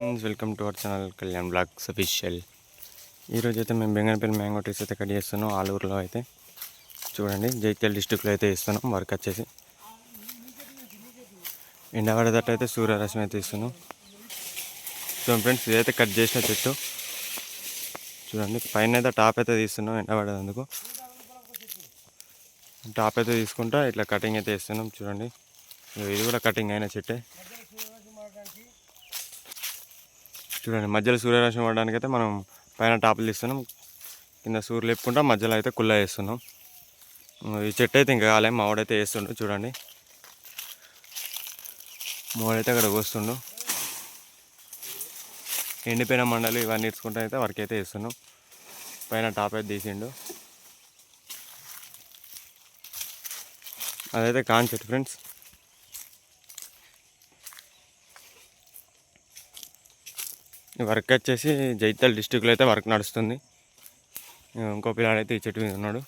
Welcome to our channel Kalyan blogs official. ఈరోజు అయితే మేము బెంగనపల్లి మ్యాంగో ట్రీస్ అయితే కట్ చేస్తున్నాం. ఆలూరులో అయితే చూడండి, జైత్యాల డిస్టిక్లో అయితే ఇస్తున్నాం. వర్క్ వచ్చేసి ఎండబడేటట్టు అయితే సూర్యరశ్మి అయితే ఇస్తున్నాం. చూడండి ఫ్రెండ్స్, ఇదైతే కట్ చేసిన చెట్టు చూడండి. పైన అయితే టాప్ అయితే తీస్తున్నాం ఎండబడేందుకు. టాప్ అయితే తీసుకుంటా ఇట్లా కటింగ్ అయితే ఇస్తున్నాం. చూడండి, ఇది కూడా కటింగ్ అయిన చెట్టే. చూడండి, మధ్యలో సూర్యరశ్మి పడడానికి అయితే మనం పైన టాపులు తీస్తున్నాం, కింద సూర్యులు లేపుకుంటా మధ్యలో అయితే కుళ్ళ వేస్తున్నాం. ఈ చెట్టు అయితే ఇంకా కాలే, మావాడైతే వేస్తుండు. చూడండి, మావాడైతే అక్కడ కోస్తుండు. ఎండిపోయిన మండలు ఇవన్నీ ఇచ్చుకుంటూ అయితే వర్క్ అయితే వేస్తున్నాం. పైన టాప్ అయితే తీసిండు. అదైతే కాన్ చెట్టు ఫ్రెండ్స్. ఈ వర్క్ వచ్చేసి జైత్యాల డిస్టిక్లో అయితే వర్క్ నడుస్తుంది. ఇంకో పిల్లాడైతే ఈ చెట్టు మీద ఉన్నాడు.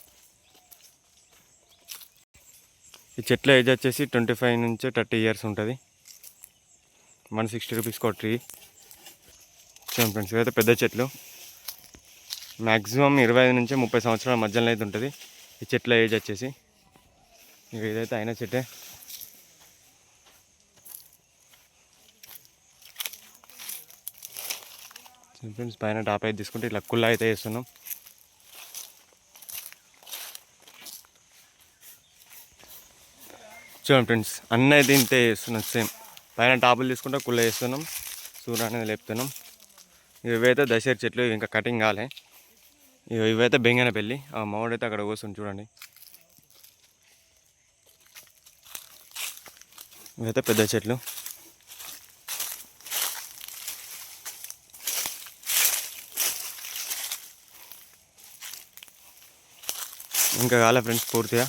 ఈ చెట్ల ఏజ్ వచ్చేసి 25 నుంచి 30 ఇయర్స్ ఉంటుంది. 160 రూపీస్కి ఒక ట్రీ. చూడండి ఫ్రెండ్స్, ఇవైతే పెద్ద చెట్లు. మ్యాక్సిమం 25 నుంచి 30 సంవత్సరాల మధ్యలో అయితే ఉంటుంది ఈ చెట్ల ఏజ్ వచ్చేసి. ఇదైతే అయిన చెట్టే. ఫ్రెండ్స్, పైన టాప్ అయితే తీసుకుంటే ఇట్లా కుళ్ళ అయితే వేస్తున్నాం. చూడండి ఫ్రెండ్స్, అన్నీ అయితే ఇంతే వేస్తున్నాం. సేమ్ పైన టాపులు తీసుకుంటే కుళ్ళ వేస్తున్నాం, సూర్య అనేది లేపుతున్నాం. ఇవైతే దశేరు చెట్లు, ఇంకా కటింగ్ కాలే. ఇవైతే బెంగనపల్లి. ఆ మామిడైతే అక్కడ కూర్చుని చూడండి. ఇవైతే పెద్ద చెట్లు. ఇంకా కాలే ఫ్రెండ్స్ పూర్తిగా.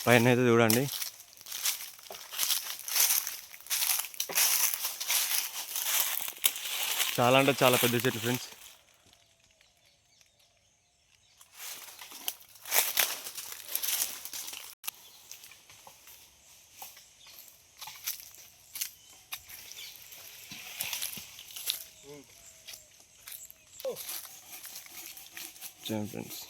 పైన అయితే చూడండి, చాలా అంటే చాలా పెద్ద చెట్లు ఫ్రెండ్స్. చూడండి ఫ్రెండ్స్,